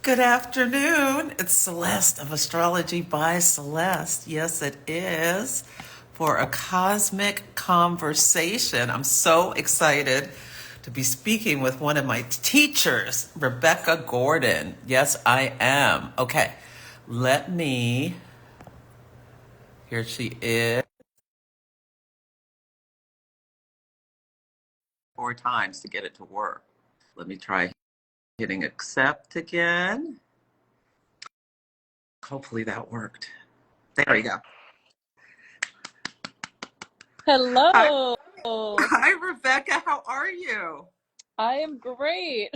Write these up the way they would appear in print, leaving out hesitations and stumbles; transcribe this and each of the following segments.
Good afternoon. It's Celeste of Astrology by Celeste. Yes, it is. For a cosmic conversation. I'm so excited to be speaking with one of my teachers, Rebecca Gordon. Yes, I am. Okay, let me. Here she is. 4 times to get it to work. Let me try hitting accept again. Hopefully that worked. There we go. Hi, Hello. hi, Rebecca. How are you? I am great.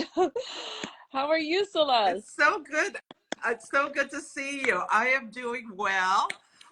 How are you, Celeste? It's so good. It's so good to see you. I am doing well.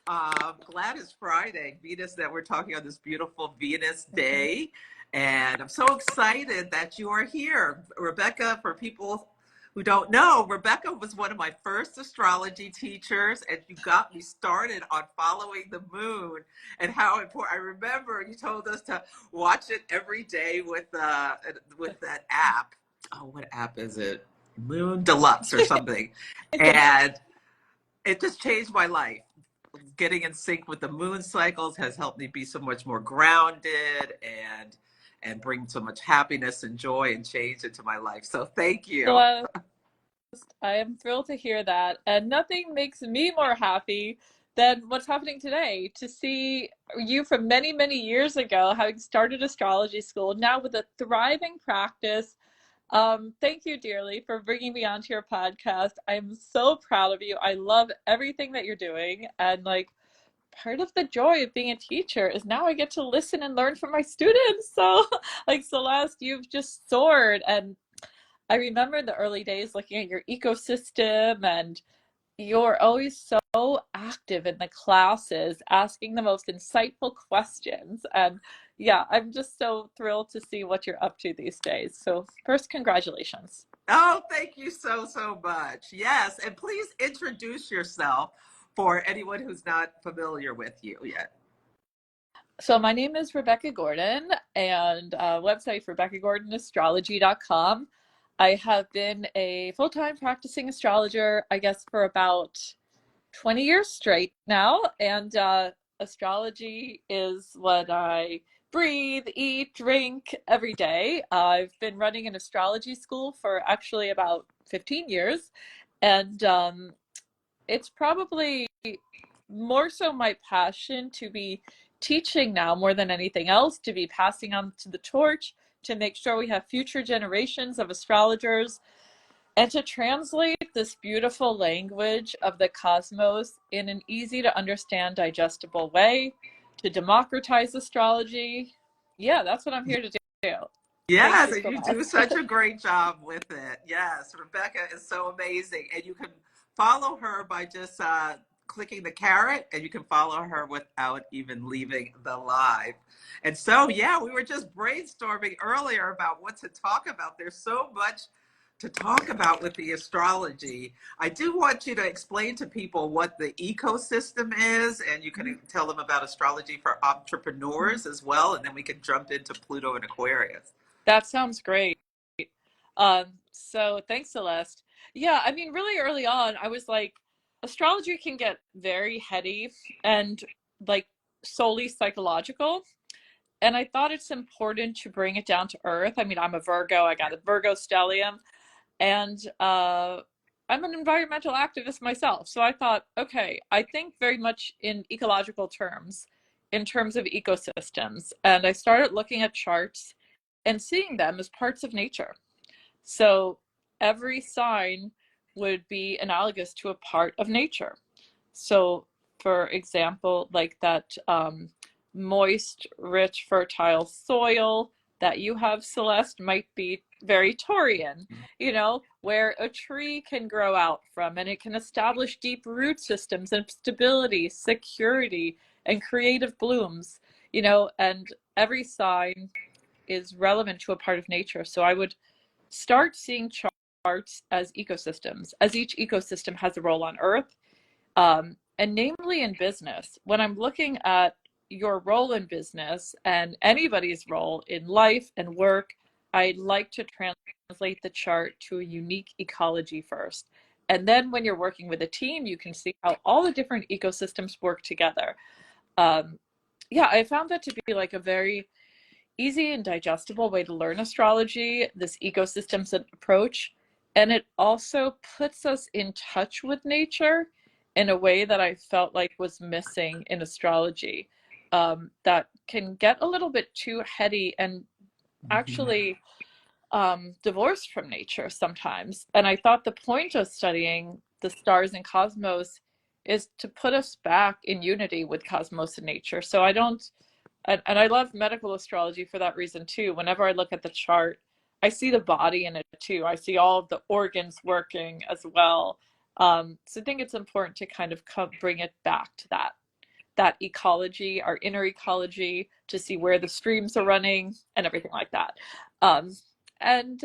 Glad it's Friday, Venus, that we're talking on this beautiful Venus day. And I'm so excited that you are here. Rebecca, for people who don't know, Rebecca was one of my first astrology teachers, and you got me started on following the moon and how important. I remember you told us to watch it every day with that app. Oh, what app is it? Moon Deluxe or something. Yeah. And it just changed my life. Getting in sync with the moon cycles has helped me be so much more grounded and bring so much happiness and joy and change into my life. So thank you. Celeste, I am thrilled to hear that. And nothing makes me more happy than what's happening today. To see you from many, many years ago, having started astrology school, now with a thriving practice. Thank you dearly for bringing me onto your podcast. I'm so proud of you. I love everything that you're doing. And like, part of the joy of being a teacher is now I get to listen and learn from my students. So, like Celeste, you've just soared. And I remember in the early days looking at your ecosystem, and you're always so active in the classes, asking the most insightful questions. And yeah, I'm just so thrilled to see what you're up to these days. So, first, congratulations. Oh, thank you so, so much. Yes. And please introduce yourself for anyone who's not familiar with you yet. So my name is Rebecca Gordon, and website RebeccaGordonAstrology.com. I have been a full-time practicing astrologer, I guess, for about 20 years straight now, and astrology is what I breathe, eat, drink every day. I've been running an astrology school for actually about 15 years, and it's probably more so my passion to be teaching now more than anything else, to be passing on to the torch, to make sure we have future generations of astrologers, and to translate this beautiful language of the cosmos in an easy to understand, digestible way, to democratize astrology. Yeah, that's what I'm here to do. Thank Yes, you and so you do much. such a great job with it. Yes, Rebecca is so amazing. And you can follow her by just clicking the carrot, and you can follow her without even leaving the live. And so, yeah, we were just brainstorming earlier about what to talk about. There's so much to talk about with the astrology. I do want you to explain to people what the ecosystem is, and you can tell them about astrology for entrepreneurs as well, and then we can jump into Pluto and Aquarius. That sounds great. So thanks, Celeste. Yeah, I mean, really early on, I was like, astrology can get very heady and like solely psychological. And I thought it's important to bring it down to earth. I mean, I'm a Virgo, I got a Virgo stellium, and I'm an environmental activist myself. So I thought, okay, I think very much in ecological terms, in terms of ecosystems. And I started looking at charts and seeing them as parts of nature. So every sign would be analogous to a part of nature. So, for example, like that moist, rich, fertile soil that you have, Celeste, might be very Taurian, where a tree can grow out from and it can establish deep root systems and stability, security, and creative blooms, and every sign is relevant to a part of nature. So I would start seeing charts as ecosystems, as each ecosystem has a role on Earth. And namely in business, when I'm looking at your role in business and anybody's role in life and work, I'd like to translate the chart to a unique ecology first. And then when you're working with a team, you can see how all the different ecosystems work together. Um, yeah, I found that to be like a very easy and digestible way to learn astrology, this ecosystems approach. And it also puts us in touch with nature in a way that I felt like was missing in astrology. That can get a little bit too heady and Mhm. actually divorced from nature sometimes. And I thought the point of studying the stars and cosmos is to put us back in unity with cosmos and nature. So I don't, and I love medical astrology for that reason too. Whenever I look at the chart, I see the body in it too. I see all of the organs working as well. So I think it's important to kind of bring it back to that ecology, our inner ecology, to see where the streams are running and everything like that. Um, and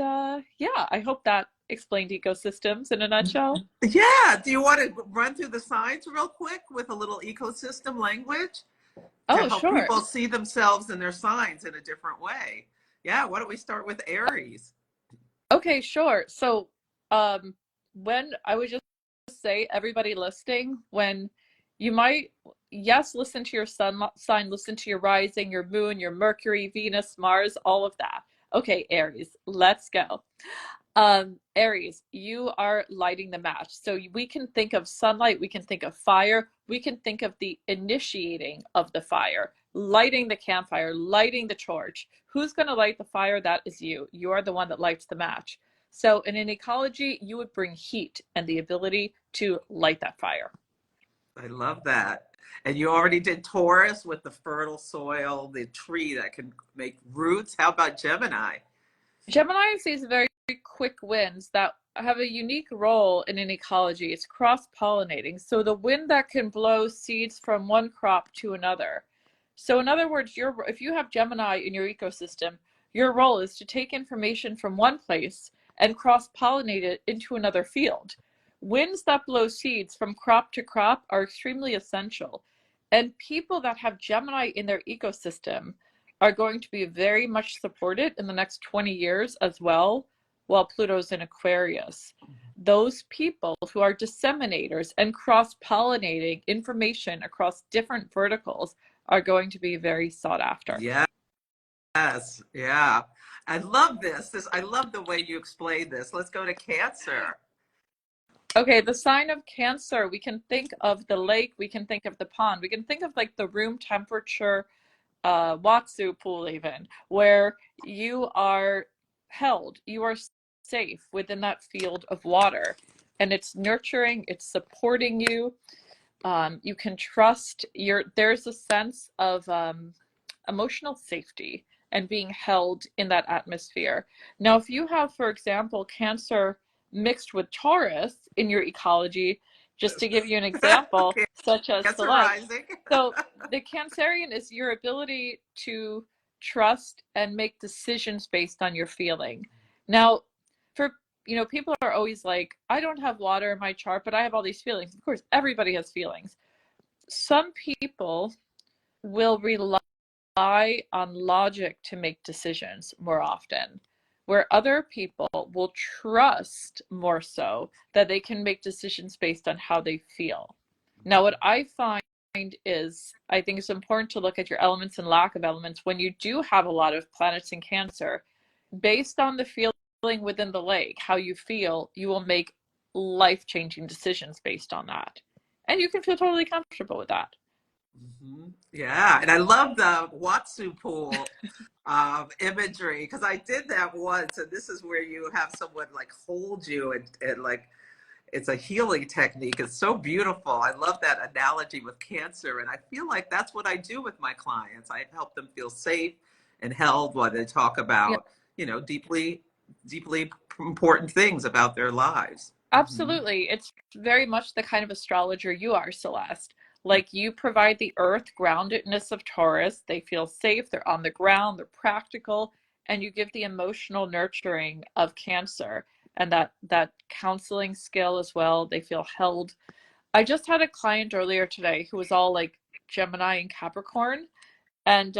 yeah, I hope that explained ecosystems in a nutshell. Yeah. Do you want to run through the signs real quick with a little ecosystem language to Oh, help sure. people see themselves and their signs in a different way? Yeah. Why don't we start with Aries? Okay, sure. So, um, when I would just say, everybody listening, when you might, yes, listen to your sun sign, listen to your rising, your moon, your Mercury, Venus, Mars, all of that. Okay, Aries, let's go. Aries, you are lighting the match. So we can think of sunlight, we can think of fire, we can think of the initiating of the fire, lighting the campfire, lighting the torch. Who's going to light the fire? That is you. You are the one that lights the match. So in an ecology, you would bring heat and the ability to light that fire. I love that. And you already did Taurus with the fertile soil, the tree that can make roots. How about Gemini? Gemini sees very quick winds that have a unique role in an ecology. It's cross-pollinating, so the wind that can blow seeds from one crop to another. So in other words, if you have Gemini in your ecosystem, your role is to take information from one place and cross-pollinate it into another field. Winds that blow seeds from crop to crop are extremely essential. And people that have Gemini in their ecosystem are going to be very much supported in the next 20 years as well, while Pluto's in Aquarius. Those people who are disseminators and cross-pollinating information across different verticals are going to be very sought after. Yes. Yeah. I love this. I love the way you explain this. Let's go to Cancer. Okay, the sign of Cancer, we can think of the lake, we can think of the pond, we can think of like the room temperature Watsu pool, even where you are held, you are safe within that field of water, and it's nurturing, it's supporting you. You can trust there's a sense of emotional safety and being held in that atmosphere. Now, if you have, for example, Cancer mixed with Taurus in your ecology, just to give you an example, such as Cancer Celeste. rising. So the Cancerian is your ability to trust and make decisions based on your feeling. Now, for people are always like, I don't have water in my chart, but I have all these feelings. Of course, everybody has feelings. Some people will rely on logic to make decisions more often, where other people will trust more so that they can make decisions based on how they feel. Now, what I find is I think it's important to look at your elements and lack of elements when you do have a lot of planets in Cancer. Based on the feeling within the lake, how you feel, you will make life-changing decisions based on that. And you can feel totally comfortable with that. Yeah, and I love the Watsu pool imagery because I did that once, and this is where you have someone like hold you and like it's a healing technique. It's so beautiful. I love that analogy with Cancer, and I feel like that's what I do with my clients. I help them feel safe and held while they talk Yeah. about deeply important things about their lives. Mm-hmm. Absolutely. It's very much the kind of astrologer you are, Celeste. Like you provide the earth groundedness of Taurus. They feel safe, they're on the ground, they're practical, and you give the emotional nurturing of Cancer and that counseling skill as well. They feel held. I just had a client earlier today who was all like Gemini and Capricorn and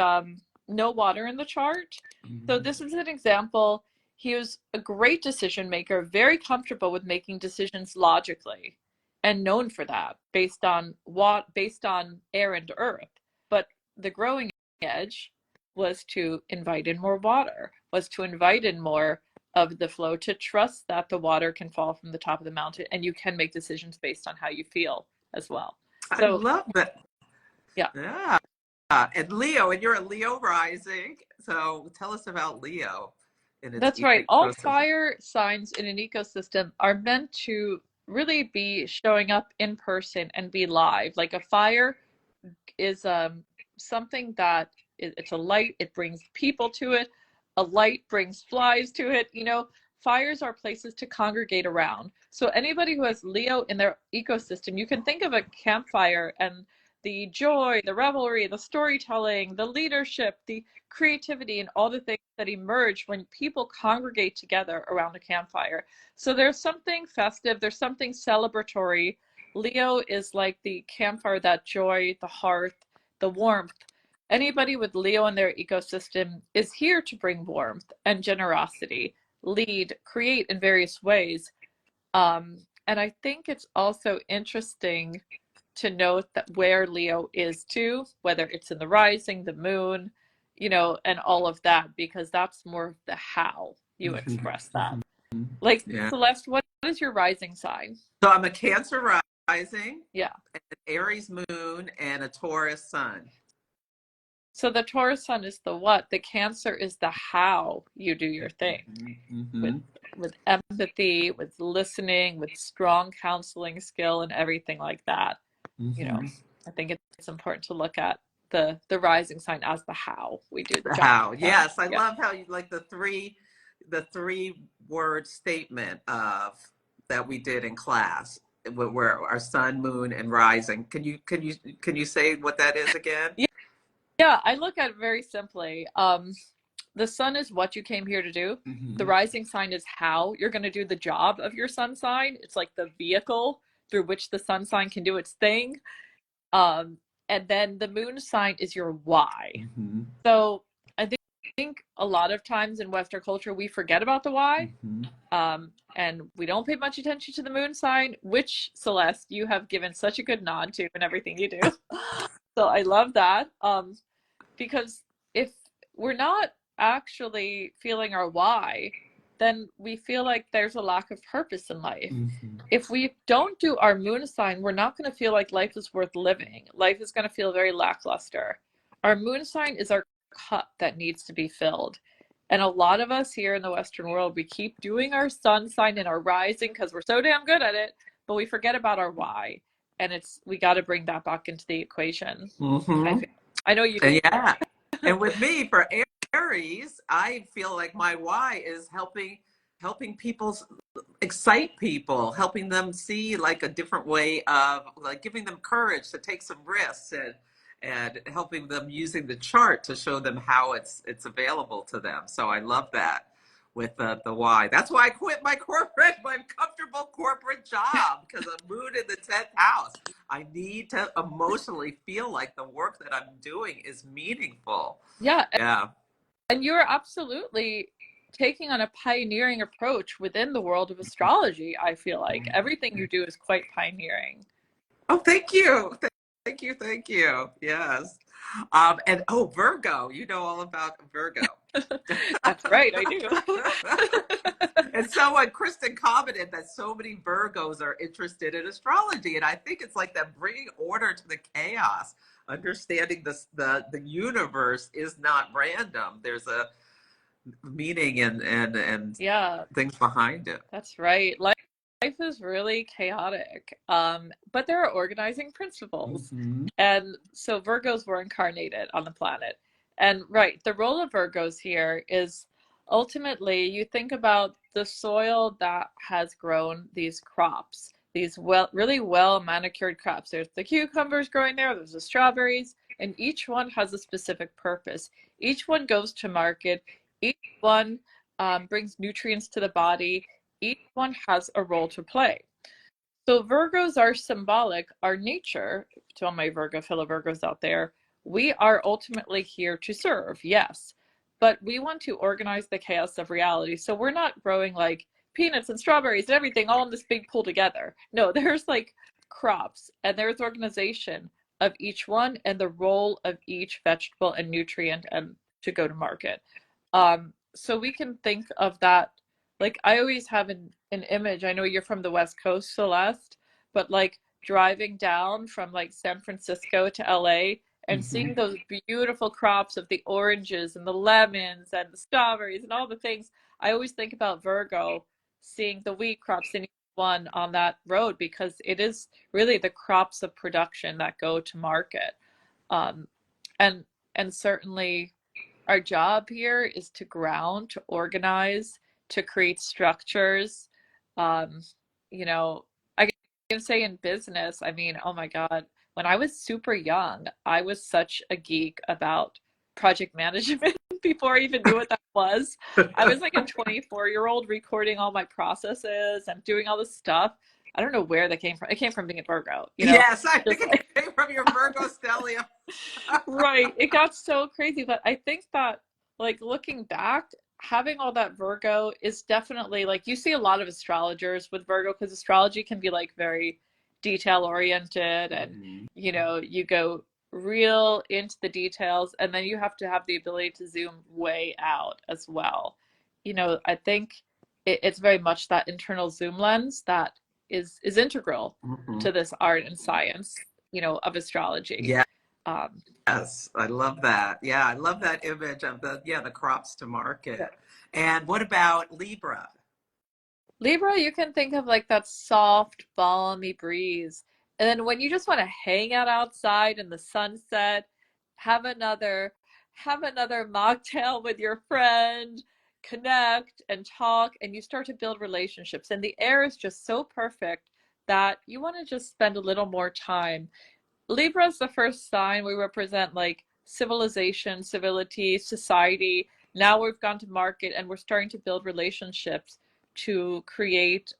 no water in the chart. So Mm-hmm. this is an example. he was a great decision maker, very comfortable with making decisions logically, and known for that based on air and earth. But the growing edge was to invite in more water, was to invite in more of the flow, to trust that the water can fall from the top of the mountain and you can make decisions based on how you feel as well. I So love that. yeah. Yeah. And Leo, and you're a Leo rising. So tell us about Leo in its That's right. All ecosystem. fire signs in an ecosystem are meant to really be showing up in person and be live. Like a fire is something that it's a light, it brings people to it. A light brings flies to it. You know, fires are places to congregate around. So anybody who has Leo in their ecosystem, you can think of a campfire and the joy, the revelry, the storytelling, the leadership, the creativity, and all the things that emerge when people congregate together around a campfire. So there's something festive, there's something celebratory. Leo is like the campfire, that joy, the hearth, the warmth. Anybody with Leo in their ecosystem is here to bring warmth and generosity, lead, create in various ways. And I think it's also interesting to note that where Leo is too, whether it's in the rising, the moon, you know, and all of that, because that's more of the how you express that. Like, Yeah. Celeste, what is your rising sign? So I'm a Cancer rising, Yeah. an Aries moon, and a Taurus sun. So the Taurus sun is the what? The Cancer is the how you do your thing, with Mm-hmm. empathy, with listening, with strong counseling skill and everything like that. You know, Mm-hmm. I think it's important to look at the rising sign as the how we do the The job. how. Yes, I Yeah. love how you like the three word statement of that we did in class where our sun, moon, and rising. Can you say what that is again? Yeah, I look at it very simply. The sun is what you came here to do. The Mm-hmm. rising sign is how you're going to do the job of your sun sign. It's like the vehicle through which the sun sign can do its thing. Um, and then the moon sign is your why. Mm-hmm. So I think a lot of times in Western culture, we forget about the why. Mm-hmm. And we don't pay much attention to the moon sign, which, Celeste, you have given such a good nod to in everything you do. So I love that. Because if we're not actually feeling our why, then we feel like there's a lack of purpose in life. Mm-hmm. If we don't do our moon sign, we're not going to feel like life is worth living. Life is going to feel very lackluster. Our moon sign is our cup that needs to be filled. And a lot of us here in the Western world, we keep doing our sun sign and our rising because we're so damn good at it, but we forget about our why. And we got to bring that back into the equation. I Mm-hmm. feel. I know you do. And yeah. And with me for Aries, I feel like my why is helping people, excite people, helping them see like a different way of like giving them courage to take some risks, and helping them using the chart to show them how it's available to them. So I love that with the why. That's why I quit my comfortable corporate job, because I moved in the 10th house. I need to emotionally feel like the work that I'm doing is meaningful. Yeah, Yeah. and you're absolutely taking on a pioneering approach within the world of astrology. I feel like everything you do is quite pioneering. Oh, thank you. Thank you. Thank you. Yes. And oh, Virgo, you know all about Virgo. That's right, I do. And someone, Kristen, commented that so many Virgos are interested in astrology. And I think it's like that bringing order to the chaos, understanding the universe is not random. There's a meaning and Yeah, things behind it. that's right. Life is really chaotic, but there are organizing principles. Mm-hmm. And so Virgos were incarnated on the planet. And right, the role of Virgos here is ultimately you think about the soil that has grown these crops, these really well manicured crops. There's the cucumbers growing there, there's the strawberries, and each one has a specific purpose. Each one goes to market, each one brings nutrients to the body, each one has a role to play. So Virgos are symbolic, our nature, to all my fellow Virgos out there, we are ultimately here to serve, yes. but we want to organize the chaos of reality. So we're not growing like peanuts and strawberries and everything all in this big pool together. No, there's like crops and there's organization of each one and the role of each vegetable and nutrient and to go to market. So we can think of that. Like I always have an image. I know you're from the West Coast, Celeste, but like driving down from like San Francisco to LA and seeing those beautiful crops of the oranges and the lemons and the strawberries and all the things. I always think about Virgo seeing the wheat crops in each one on that road because it is really the crops of production that go to market. Um, and and certainly our job here is to ground, to organize, to create structures. Um, you know, I can say in business, I mean, oh my God, when I was super young, I was such a geek about project management before I even knew what that was. I was like a 24-year-old recording all my processes and doing all this stuff. I don't know where that came from. It came from being a Virgo, you know, Yes, I just think it came from your Virgo stellium. right. It got so crazy, but I think that like looking back, having all that Virgo is definitely like you see a lot of astrologers with Virgo because astrology can be like very detail oriented and you know, you go real into the details and then you have to have the ability to zoom way out as well. You know, I think it's very much that internal zoom lens that is integral to this art and science, you know, of astrology. Yeah. Um, Yes, I love that. Yeah, I love that image of the crops to yeah. market. And what about Libra? Libra, you can think of like that soft, balmy breeze. And then when you just want to hang out outside in the sunset, have another have another mocktail with your friend, connect and talk, and you start to build relationships. And the air is just so perfect that you want to just spend a little more time. Libra is the first sign. We represent like civilization, civility, society. Now we've gone to market and we're starting to build relationships to create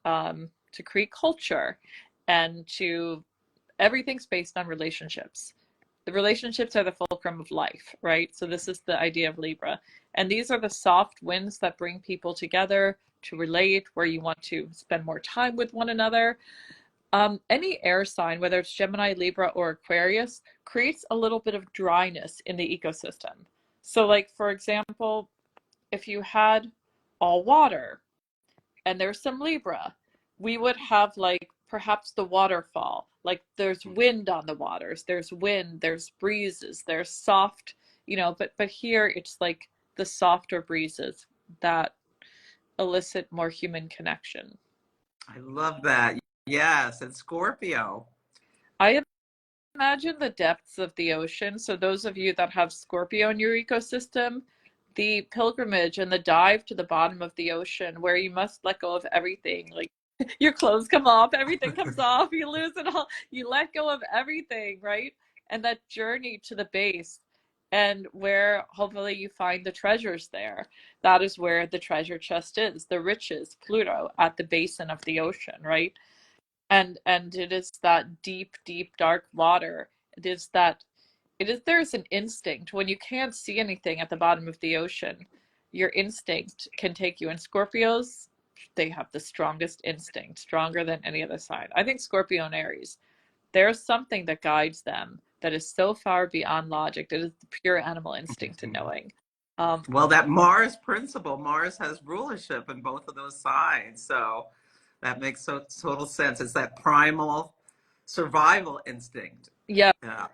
culture and to everything's based on relationships. The relationships are the fulcrum of life, right? So this is the idea of Libra. And these are the soft winds that bring people together to relate, where you want to spend more time with one another. Any air sign, whether it's Gemini, Libra, or Aquarius, creates a little bit of dryness in the ecosystem. So, like, for example, if you had all water and there's some Libra, we would have like perhaps the waterfall. Like, there's wind on the waters, there's wind, there's breezes, there's soft, you know, but here it's like the softer breezes that elicit more human connection. I love that. Yes, and Scorpio. I imagine the depths of the ocean. So those of you that have Scorpio in your ecosystem, the pilgrimage and the dive to the bottom of the ocean where you must let go of everything. Like your clothes come off, everything comes off, you lose it all, you let go of everything, right? And that journey to the base and where hopefully you find the treasures there. That is where the treasure chest is, the riches, Pluto at the basin of the ocean, right? And it is that deep, deep dark water. It is that it is there's an instinct when you can't see anything at the bottom of the ocean. Your instinct can take you. And Scorpios, they have the strongest instinct, stronger than any other sign. I think Scorpio and Aries, there's something that guides them that is so far beyond logic. It is the pure animal instinct and knowing. Um, Well, that Mars principle, Mars has rulership in both of those signs. So that makes total sense. It's that primal survival instinct. yeah, Yeah.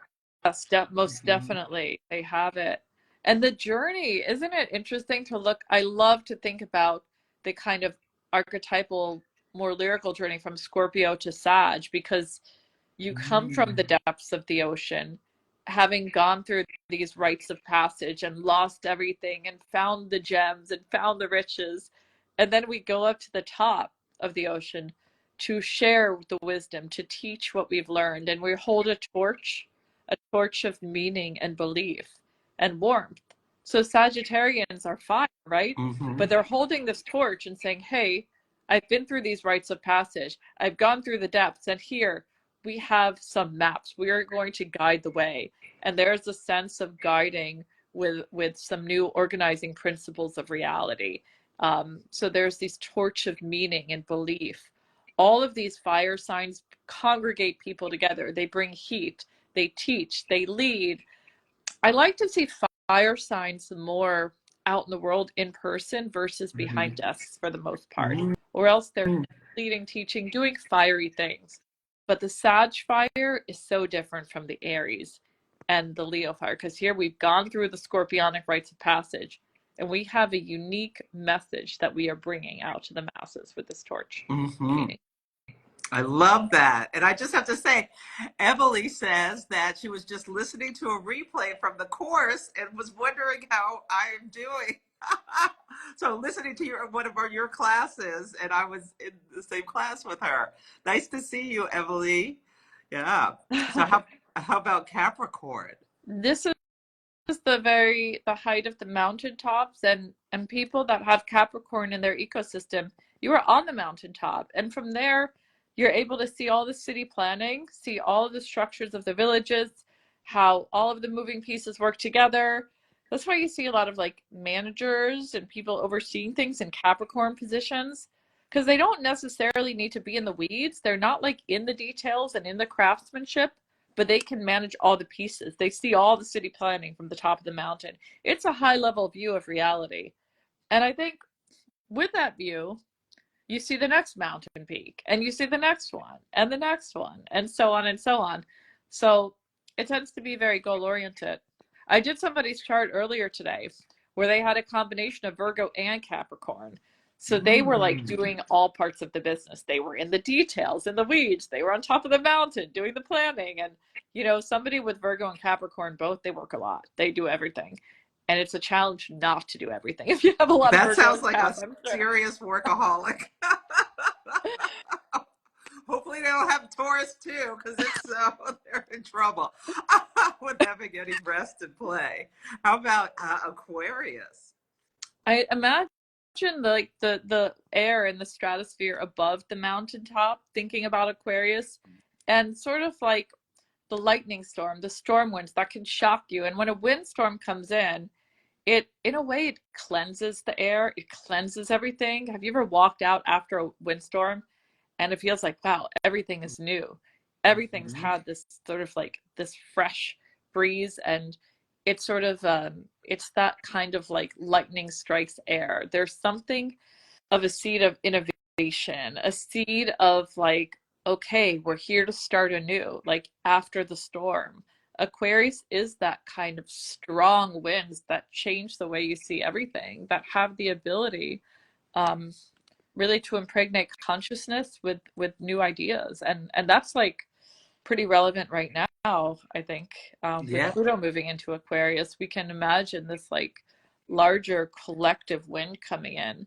yes, most definitely. They have it. And the journey, isn't it interesting to look? I love to think about the kind of archetypal, more lyrical journey from Scorpio to Sag because you come from the depths of the ocean, having gone through these rites of passage and lost everything and found the gems and found the riches. And then we go up to the top of the ocean to share the wisdom, to teach what we've learned. And we hold a torch of meaning and belief and warmth. So Sagittarians are fine, right? Mm-hmm. But they're holding this torch and saying, hey, I've been through these rites of passage. I've gone through the depths, and here we have some maps. We are going to guide the way. And there's a sense of guiding with some new organizing principles of reality. So there's this torch of meaning and belief. All of these fire signs congregate people together. They bring heat, they teach, they lead. I like to see fire signs more out in the world in person versus behind desks for the most part, or else they're leading, teaching, doing fiery things. But the Sag fire is so different from the Aries and the Leo fire, because here we've gone through the scorpionic rites of passage and we have a unique message that we are bringing out to the masses with this torch meeting. I love that. And I just have to say, Emily says that she was just listening to a replay from the course and was wondering how I am doing. So listening to one of your classes, and I was in the same class with her. Nice to see you, Emily. Yeah. So how about Capricorn? This is the height of the mountaintops, and people that have Capricorn in their ecosystem, you are on the mountaintop, and from there you're able to see all the city planning, see all of the structures of the villages, how all of the moving pieces work together. That's why you see a lot of like managers and people overseeing things in Capricorn positions, because they don't necessarily need to be in the weeds. They're not like in the details and in the craftsmanship, but they can manage all the pieces. They see all the city planning from the top of the mountain. It's a high level view of reality. And I think with that view, you see the next mountain peak, and you see the next one, and the next one, and so on and so on. So it tends to be very goal oriented. I did somebody's chart earlier today where they had a combination of Virgo and Capricorn. So they were like doing all parts of the business. They were in the details, in the weeds. They were on top of the mountain doing the planning. And, you know, somebody with Virgo and Capricorn both, they work a lot. They do everything. And it's a challenge not to do everything if you have a lot of That Virgo sounds and like a Cap, I'm sure. serious workaholic. Hopefully they don't have Taurus too, because if so, they're in trouble with having any rest and play. How about Aquarius? I imagine like the air in the stratosphere above the mountaintop, thinking about Aquarius, and sort of like the lightning storm, the storm winds that can shock you. And when a windstorm comes in, in a way it cleanses the air, it cleanses everything. Have you ever walked out after a windstorm and it feels like, wow, everything is new. Everything's had this sort of like this fresh breeze, and it's sort of it's that kind of like lightning strikes air. There's something of a seed of innovation, a seed of like, okay, we're here to start anew, like after the storm. Aquarius is that kind of strong winds that change the way you see everything, that have the ability um, really to impregnate consciousness with new ideas, and that's like pretty relevant right now. I think with Yeah. Pluto moving into Aquarius, we can imagine this like larger collective wind coming in,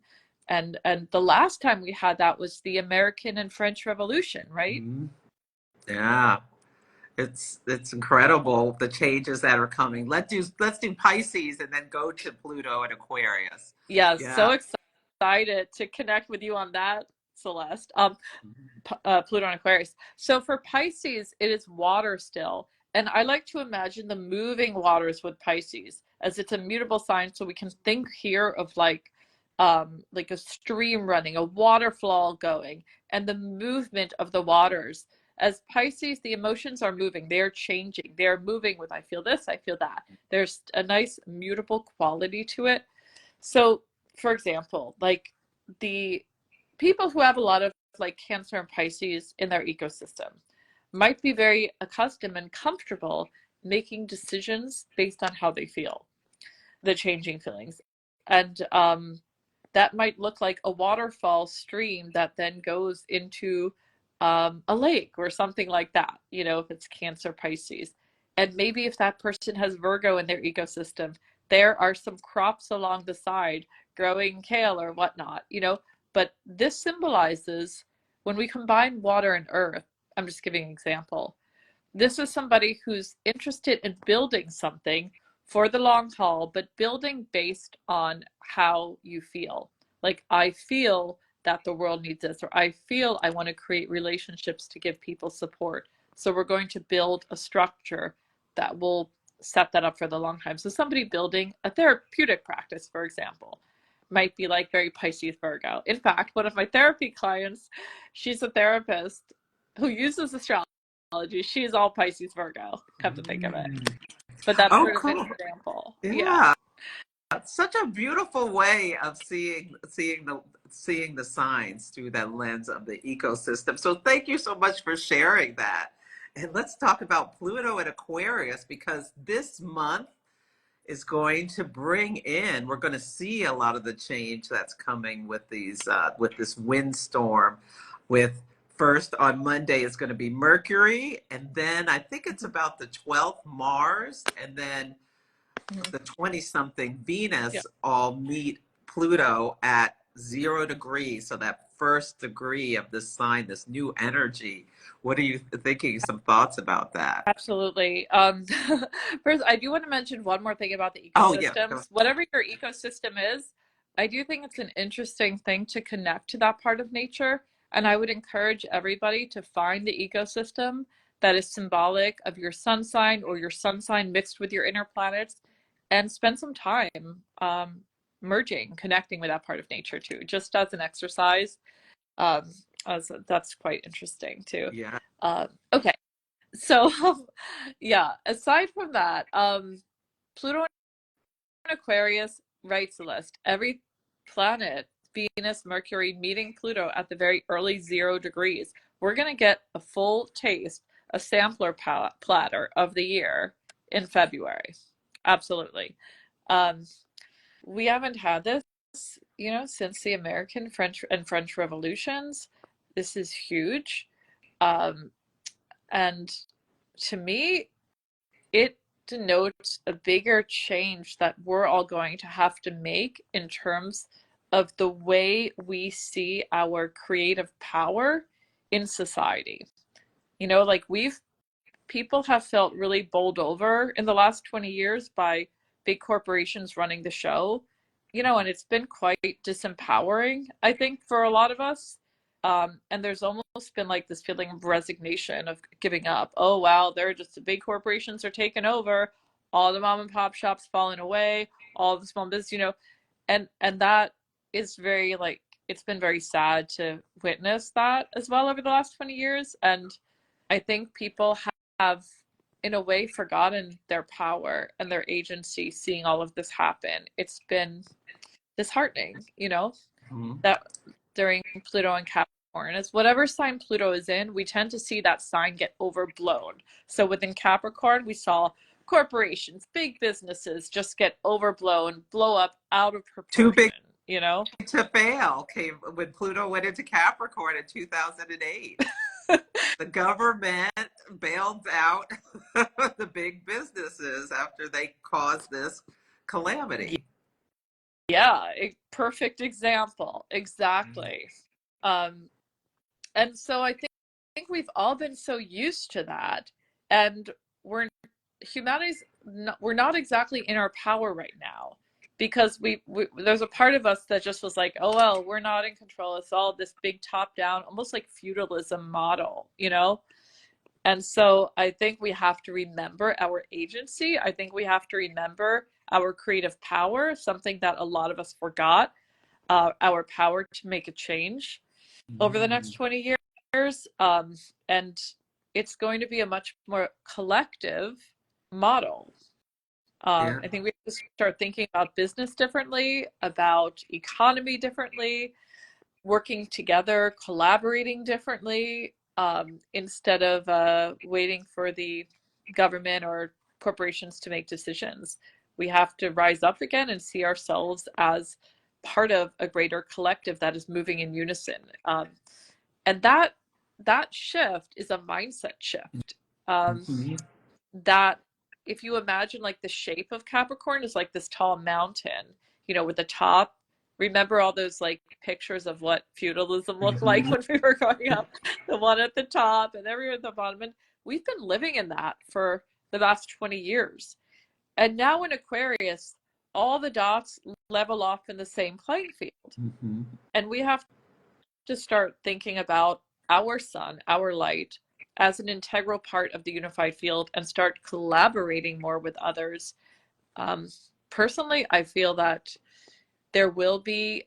and the last time we had that was the American and French Revolution, right? Yeah. It's incredible the changes that are coming. Let's do Pisces and then go to Pluto and Aquarius. Yeah, so Yeah. excited to connect with you on that, Celeste. Pluto and Aquarius. So for Pisces, it is water still. And I like to imagine the moving waters with Pisces, as it's a mutable sign. So we can think here of like a stream running, a waterfall going, and the movement of the waters. As Pisces, the emotions are moving, they are changing, they are moving with I feel this, I feel that. There's a nice mutable quality to it. So, for example, like the people who have a lot of like Cancer and Pisces in their ecosystem might be very accustomed and comfortable making decisions based on how they feel, the changing feelings. And that might look like a waterfall stream that then goes into a lake or something like that, you know, if it's Cancer, Pisces. And maybe if that person has Virgo in their ecosystem, there are some crops along the side growing kale or whatnot, you know. But this symbolizes when we combine water and earth, I'm just giving an example. This is somebody who's interested in building something for the long haul, but building based on how you feel. Like, I feel that the world needs this, or I feel I want to create relationships to give people support. So we're going to build a structure that will set that up for the long time. So somebody building a therapeutic practice, for example, might be like very Pisces Virgo. In fact, one of my therapy clients, she's a therapist who uses astrology. She's all Pisces Virgo, come to think of it. But that's Oh, sort of an cool. example. Yeah. Yeah. Such a beautiful way of seeing the signs through that lens of the ecosystem. So thank you so much for sharing that. And let's talk about Pluto and Aquarius, because this month is going to bring in, we're going to see a lot of the change that's coming with these with this windstorm. With first on Monday is going to be Mercury, and then I think it's about the 12th Mars, and then the 20 something Yeah. Venus all meet Pluto at 0 degrees. So that first degree of this sign, this new energy. What are you thinking? Some thoughts about that? Absolutely. First, I do want to mention one more thing about the Oh, yeah. ecosystems. Whatever your ecosystem is, I do think it's an interesting thing to connect to that part of nature. And I would encourage everybody to find the ecosystem that is symbolic of your sun sign or your sun sign mixed with your inner planets and spend some time merging, connecting with that part of nature too, just as an exercise. Um, that's quite interesting too. Yeah. Okay. So, yeah, aside from that, Pluto and Aquarius, right, Celeste? Every planet, Venus, Mercury, meeting Pluto at the very early 0 degrees. We're going to get a full taste, a sampler platter of the year in February. Absolutely. Um, we haven't had this, since the American, French revolutions. This is huge. Um, and to me, it denotes a bigger change that we're all going to have to make in terms of the way we see our creative power in society. Like people have felt really bowled over in the last 20 years by big corporations running the show, and it's been quite disempowering, I think, for a lot of us. And there's almost been like this feeling of resignation, of giving up. Oh, wow, they're just the big corporations are taking over, all the mom and pop shops falling away, all the small business, and that is very like, it's been very sad to witness that as well over the last 20 years. And I think people have, in a way, forgotten their power and their agency seeing all of this happen. It's been disheartening, Mhm. that during Pluto and Capricorn, as whatever sign Pluto is in, we tend to see that sign get overblown. So within Capricorn, we saw corporations, big businesses just get overblown, blow up out of Too proportion, big to fail came when Pluto went into Capricorn in 2008. The government bailed out the big businesses after they caused this calamity. Yeah, a perfect example. Exactly. Um, and so I think we've all been so used to that, and we're humanity's not, we're not exactly in our power right now, because we there's a part of us that just was like, oh well, we're not in control. It's all this big top down, almost like feudalism model. And so I think we have to remember our agency. I think we have to remember our creative power, something that a lot of us forgot, our power to make a change over the next 20 years. And it's going to be a much more collective model. Yeah. I think we have to start thinking about business differently, about economy differently, working together, collaborating differently, instead of waiting for the government or corporations to make decisions. We have to rise up again and see ourselves as part of a greater collective that is moving in unison. And that shift is a mindset shift. Mhm. That if you imagine like the shape of Capricorn is like this tall mountain, with the top. Remember all those like pictures of what feudalism looked like Mhm. when we were growing up? The one at the top and everyone at the bottom. And we've been living in that for the last 20 years. And now in Aquarius, all the dots level off in the same playing field. Mhm. And we have to start thinking about our sun, our light, as an integral part of the unified field and start collaborating more with others. Um, Personally, I feel that there will be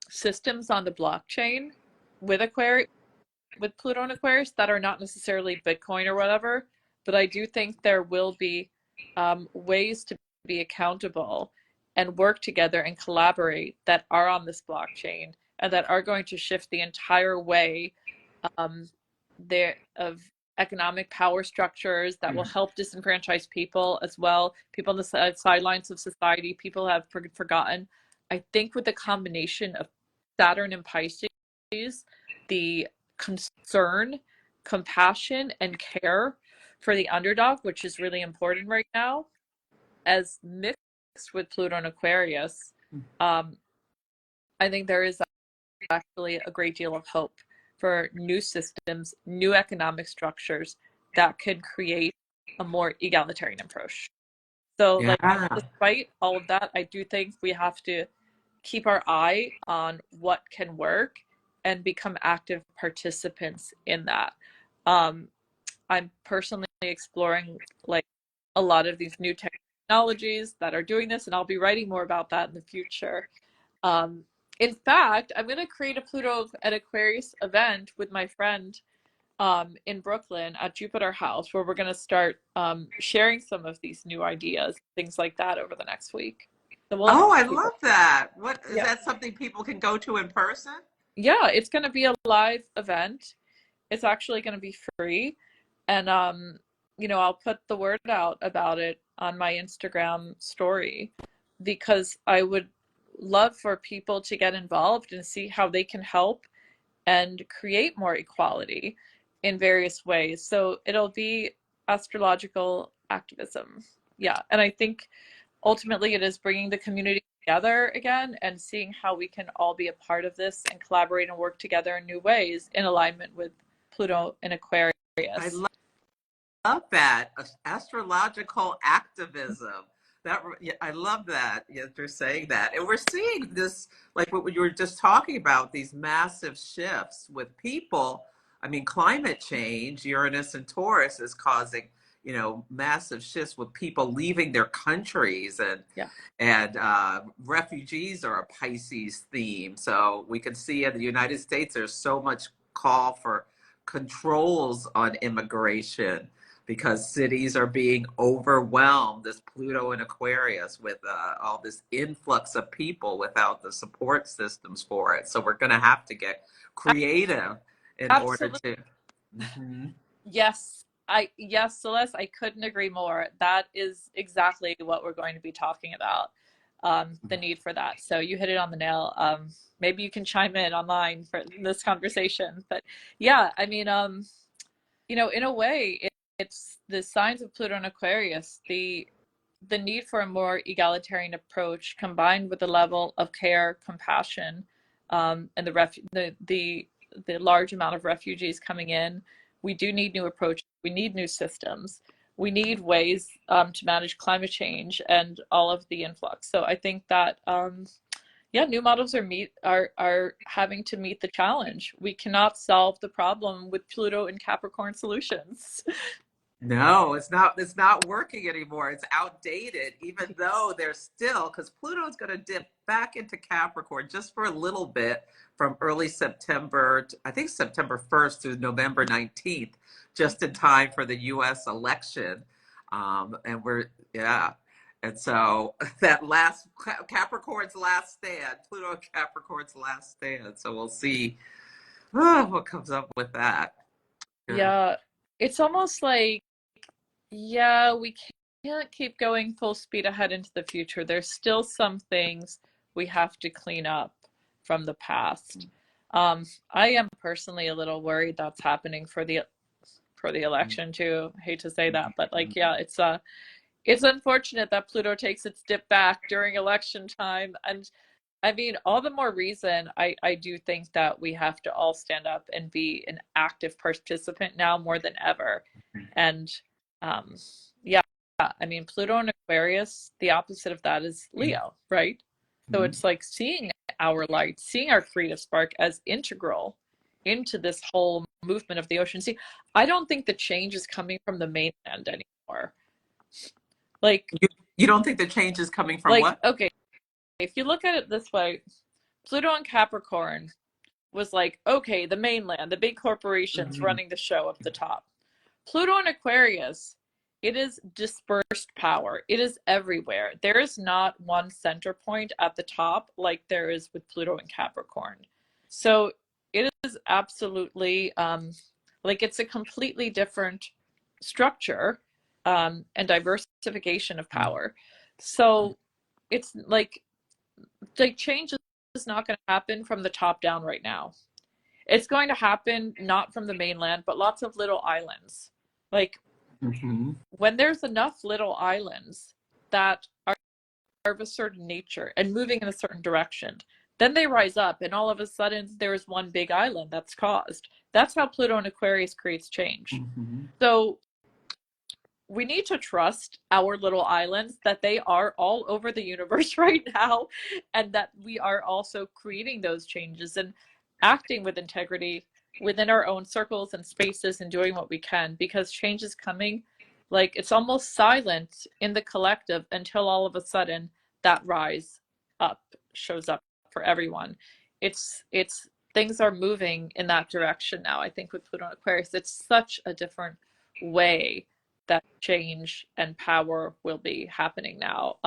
systems on the blockchain with Aquarius, with Pluto and Aquarius that are not necessarily Bitcoin or whatever, but I do think there will be ways to be accountable and work together and collaborate that are on this blockchain and that are going to shift the entire way um, there of economic power structures that will help disenfranchise people as well, people on the sidelines of society, people have forgotten. I think with the combination of Saturn and Pisces, the concern, compassion, and care for the underdog, which is really important right now, as mixed with Pluto and Aquarius, um, I think there is actually a great deal of hope for new systems, new economic structures that could create a more egalitarian approach. So, like, Yeah. despite all of that, I do think we have to keep our eye on what can work and become active participants in that. Um, I'm personally exploring like a lot of these new technologies that are doing this, and I'll be writing more about that in the future. Um, in fact, I'm going to create a Pluto and Aquarius event with my friend in Brooklyn at Jupiter House, where we're going to start sharing some of these new ideas, things like that, over the next week. So we'll have Oh, I people. love that. What is Yeah, that something people can go to in person? yeah, it's going to be a live event. It's actually going to be free, and I'll put the word out about it on my Instagram story because I would love for people to get involved and see how they can help and create more equality in various ways. So it'll be astrological activism. Yeah, and I think ultimately it is bringing the community together again and seeing how we can all be a part of this and collaborate and work together in new ways in alignment with Pluto and I Aquarius. love that astrological activism. That yeah, I love that you're saying that, and we're seeing this like what you were just talking about, these massive shifts with people. I mean, climate change, Uranus and Taurus is causing massive shifts with people leaving their countries, and Yeah, refugees are a Pisces theme. So we can see in the United States there's so much call for controls on immigration because cities are being overwhelmed, this Pluto and Aquarius, with all this influx of people without the support systems for it. So we're going to have to get creative in order absolutely. to. Mhm. Yes, Celeste, I couldn't agree more. That is exactly what we're going to be talking about. The need for that. So you hit it on the nail. Maybe you can chime in online for this conversation. But yeah, I mean, in a way, it's the signs of Pluto and Aquarius, the need for a more egalitarian approach combined with the level of care, compassion, and the large amount of refugees coming in. We do need new approaches. We need new systems. We need ways to manage climate change and all of the influx. So I think that yeah, new models are having to meet the challenge. We cannot solve the problem with Pluto and Capricorn solutions. No, it's not working anymore. It's outdated, even though there's still, because Pluto's going to dip back into Capricorn just for a little bit from early September, I think September 1st through November 19th, just in time for the US election. And yeah. And so that last Capricorn's last stand, Pluto and Capricorn's last stand. So we'll see what comes up with that. Yeah. Yeah, it's almost like, yeah, we can't keep going full speed ahead into the future. There's still some things we have to clean up from the past. I am personally a little worried that's happening for the election too. I hate to say that, but like, yeah, it's unfortunate that Pluto takes its dip back during election time. And I mean, all the more reason I do think that we have to all stand up and be an active participant now more than ever. And um, yeah, I mean, Pluto and Aquarius, the opposite of that is Leo, right? So Mhm. it's like seeing our light, seeing our creative spark as integral into this whole movement of the ocean. See, I don't think the change is coming from the mainland anymore. Like, you don't think the change is coming from what? okay, if you look at it this way, Pluto and Capricorn was like, okay, the mainland, the big corporations Mm-hmm. running the show up the top. Pluto and Aquarius, it is dispersed power. It is everywhere. There is not one center point at the top like there is with Pluto and Capricorn. So it is absolutely like it's a completely different structure and diversification of power. So it's like change is not going to happen from the top down right now. It's going to happen not from the mainland, but lots of little islands. Like Mm-hmm. when there's enough little islands that are of a certain nature and moving in a certain direction, then they rise up and all of a sudden there's one big island that's caused. That's how Pluto and Aquarius creates change. Mm-hmm. So we need to trust our little islands that they are all over the universe right now and that we are also creating those changes and acting with integrity within our own circles and spaces and doing what we can, because change is coming. Like it's almost silent in the collective until all of a sudden that rise up shows up for everyone. It's things are moving in that direction now. I think with Pluto and Aquarius, it's such a different way that change and power will be happening now.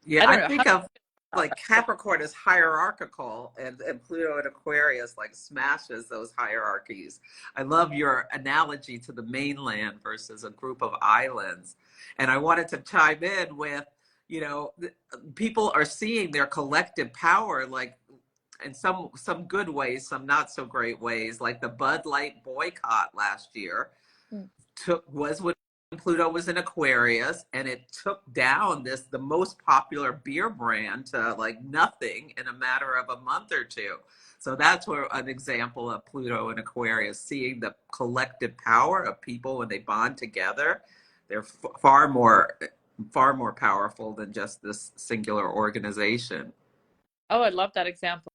Yeah, I I don't know how think of about like that. Capricorn is hierarchical, and Pluto and Aquarius like smashes those hierarchies. I love your analogy to the mainland versus a group of islands. And I wanted to chime in with, people are seeing their collective power like in some good ways, some not so great ways, like the Bud Light boycott last year Mm. was when Pluto was in Aquarius, and it took down the most popular beer brand to like nothing in a matter of a month or two. So that's where an example of Pluto and Aquarius, seeing the collective power of people when they bond together. They're far more powerful than just this singular organization. Oh, I love that example.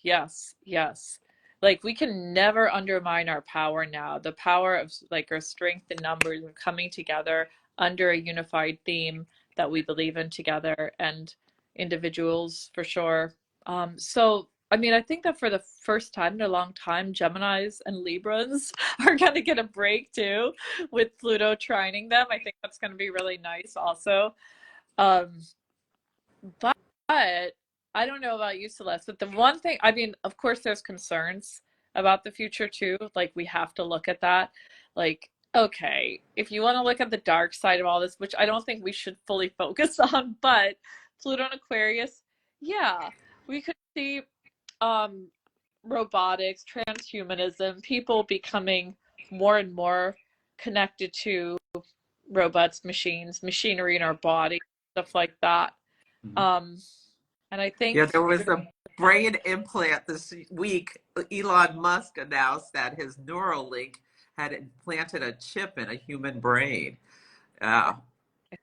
Yes, yes. Like we can never undermine our power now. The power of like our strength in numbers and coming together under a unified theme that we believe in together and individuals for sure. So I mean, I think that for the first time in a long time, Geminis and Libras are going to get a break too with Pluto trining them. I think that's going to be really nice also. Um, but I don't know about you, Celeste, but the one thing, I mean, of course, there's concerns about the future too. Like, we have to look at that. Like, okay, if you want to look at the dark side of all this, which I don't think we should fully focus on, but Pluto and Aquarius, yeah, we could see um, robotics, transhumanism, people becoming more and more connected to robots, machines, machinery in our body, stuff like that. Um, and I Yeah, think, there was a brain implant this week. Elon Musk announced that his Neuralink had implanted a chip in a human brain. Yeah. I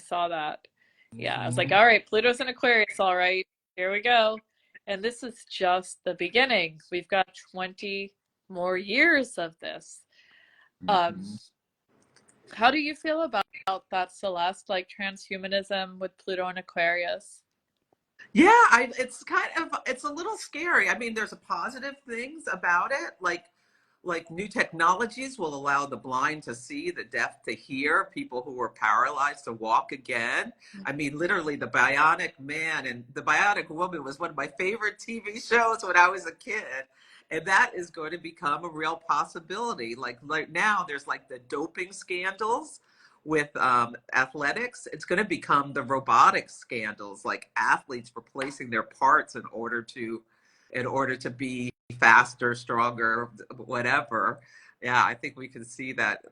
saw that. Yeah, I was like, Mhm. all right, Pluto's in Aquarius, all right, here we go. And this is just the beginning. We've got 20 more years of this. Um, Mhm. how do you feel about that, Celeste? Like transhumanism with Pluto and Aquarius? Yeah, it's a little scary. I mean, there's positive things about it, like new technologies will allow the blind to see, the deaf to hear, people who were paralyzed to walk again. I mean, literally, the Bionic Man and the Bionic Woman was one of my favorite TV shows when I was a kid. And that is going to become a real possibility. Like now, there's like the doping scandals with athletics. It's going to become the robotics scandals, like athletes replacing their parts in order to be faster, stronger, whatever. Yeah, I think we can see that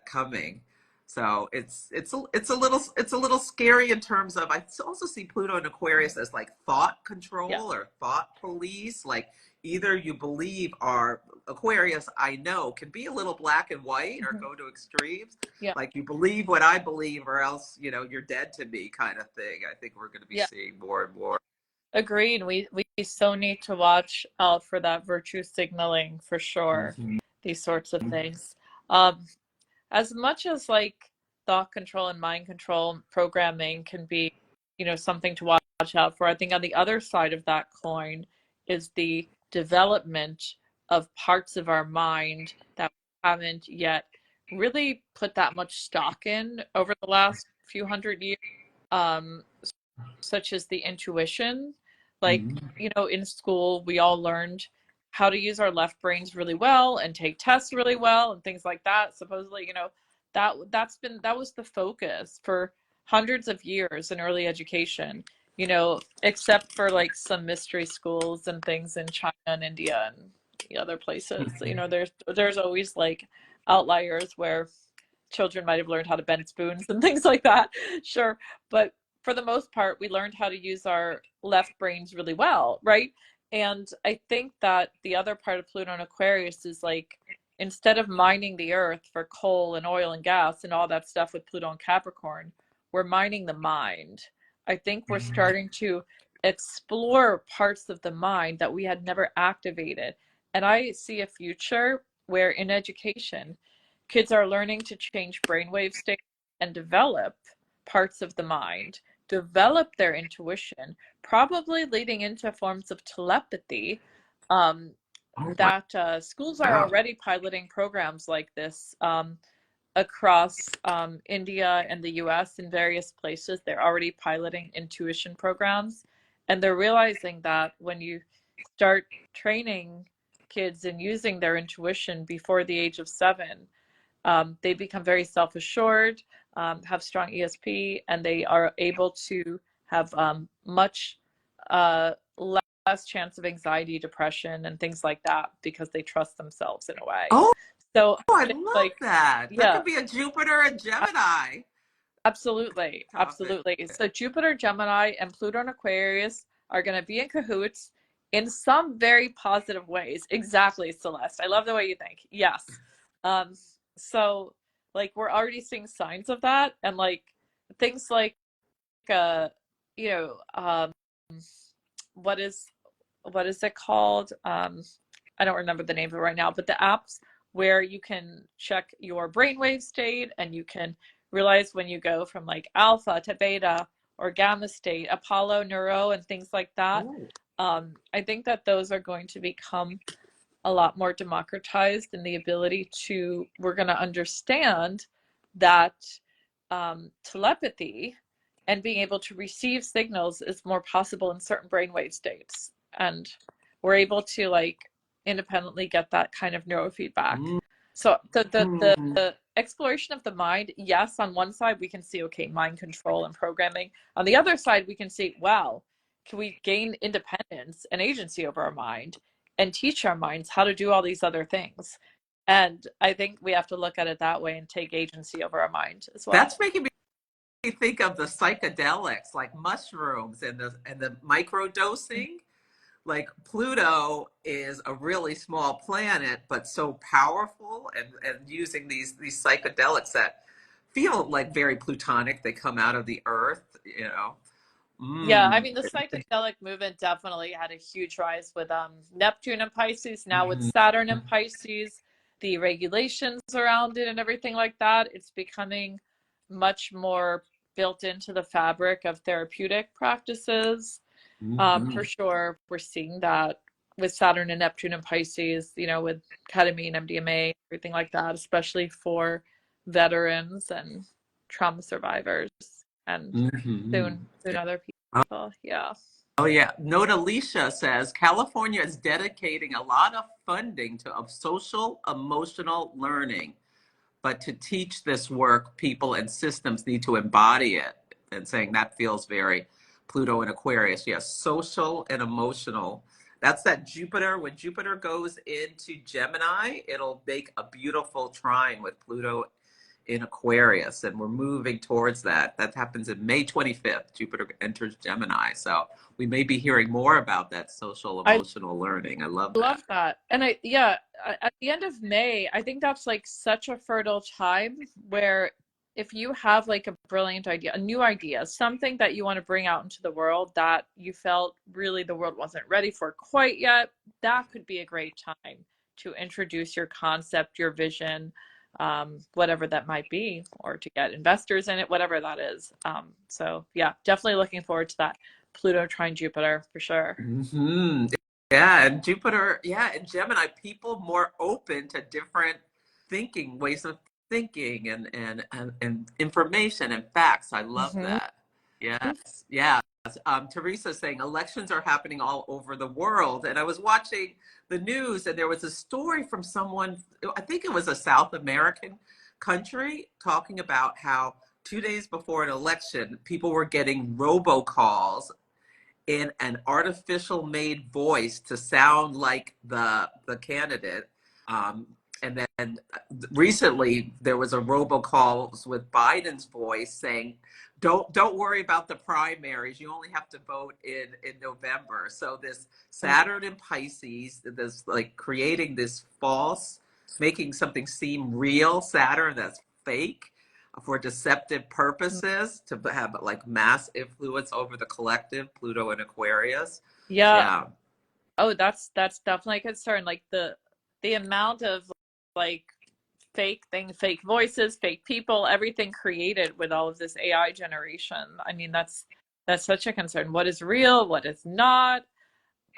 coming. So it's a little scary in terms of, I also see Pluto and Aquarius as like thought Yeah. control or thought police. Like either you believe, our Aquarius, I know, can be a little black and white or Mhm. go to extremes. Yeah. Like you believe what I believe or else, you're dead to me kind of thing. I think we're going to be Yeah. seeing more and more. Agreed. We so need to watch out for that virtue signaling for sure. Mhm. These sorts of things. Um, as much as like thought control and mind control programming can be, something to watch out for, I think on the other side of that coin is the development of parts of our mind that we haven't yet really put that much stock in over the last few hundred years. Um, such as the intuition. Like, Mhm. in school, we all learned how to use our left brains really well and take tests really well and things like that. Supposedly, that was the focus for hundreds of years in early education, except for like some mystery schools and things in China and India and the other places. There's always like outliers where children might have learned how to bend spoons and things like that. Sure. But for the most part, we learned how to use our left brains really well, right? And I think that the other part of Pluto and Aquarius is like, instead of mining the earth for coal and oil and gas and all that stuff with Pluto and Capricorn, we're mining the mind. I think we're starting to explore parts of the mind that we had never activated. And I see a future where in education, kids are learning to change brainwave states and develop parts of the mind, develop their intuition, probably leading into forms of telepathy. Oh, That schools are wow. already piloting programs like this across India and the US in various places. They're already piloting intuition programs. And they're realizing that when you start training kids and using their intuition before the age of 7, they become very self-assured, have strong ESP, and they are able to have much less chance of anxiety, depression, and things like that because they trust themselves in a way. Oh, So I it's love like, that. That yeah, could be a Jupiter and Gemini absolutely, topic. absolutely. So Jupiter, Gemini, and Pluto and Aquarius are going to be in cahoots in some very positive ways. Exactly, Celeste. I love the way you think. Yes. Um, so like we're already seeing signs of that, and like things like uh, you know, what is what is it called? I don't remember the name of it right now, but the apps where you can check your brainwave state and you can realize when you go from like alpha to beta or gamma state, Apollo Neuro, and things like that. Oh, I think that those are going to become a lot more democratized in the ability to, we're going to understand that telepathy and being able to receive signals is more possible in certain brainwave states. And we're able to like independently get that kind of neurofeedback. So mhm. the exploration of the mind, yes, on one side we can see, okay, mind control and programming. On the other side, we can see, wow, can we gain independence and agency over our mind and teach our minds how to do all these other things? And I think we have to look at it that way and take agency over our mind as well. That's making me think of the psychedelics like mushrooms and the micro dosing. Like Pluto is a really small planet, but so powerful, and using these psychedelics that feel like very plutonic. They come out of the earth. Yeah, I Mm. mean, the psychedelic movement definitely had a huge rise with Neptune and Pisces, now with Mhm. Saturn and Pisces, the regulations around it and everything like that. It's becoming much more built into the fabric of therapeutic practices. For Mhm. sure, we're seeing that with Saturn and Neptune and Pisces, with ketamine, MDMA, everything like that, especially for veterans and trauma survivors and Mhm. soon other people. Yeah. Oh yeah. Nota Alicia says California is dedicating a lot of funding to social emotional learning. But to teach this work, people and systems need to embody it. And saying that feels very Pluto and Aquarius. Yes, social and emotional. That's that Jupiter. When Jupiter goes into Gemini, it'll make a beautiful trine with Pluto in Aquarius. And we're moving towards that. That happens in May 25th. Jupiter enters Gemini. So we may be hearing more about that social I emotional learning. I love that. love that. And yeah, at the end of May, I think that's like such a fertile time where if you have like a brilliant idea, a new idea, something that you want to bring out into the world that you felt really the world wasn't ready for quite yet, that could be a great time to introduce your concept, your vision, whatever that might be, or to get investors in it, whatever that is. So yeah, definitely looking forward to that Pluto trine Jupiter for sure. Hmm. Yeah, and Jupiter, yeah, and Gemini, people more open to different thinking, ways of thinking and information and facts. I love Mm-hmm. that. Yes, yeah. Teresa's saying elections are happening all over the world. And I was watching the news and there was a story from someone, I think it was a South American country, talking about how 2 days before an election, people were getting robocalls in an artificial made voice to sound like the candidate. Um, and then recently there was a robocalls with Biden's voice saying, don't worry about the primaries. You only have to vote in November. So this Saturn in Pisces, this like creating this false, making something seem real Saturn that's fake for deceptive purposes to have like mass influence over the collective, Pluto and Aquarius. Yeah. Yeah. Oh, that's definitely a concern. Like the amount of like fake things, fake voices, fake people, everything created with all of this AI generation. I mean, that's such a concern. What is real? What is not?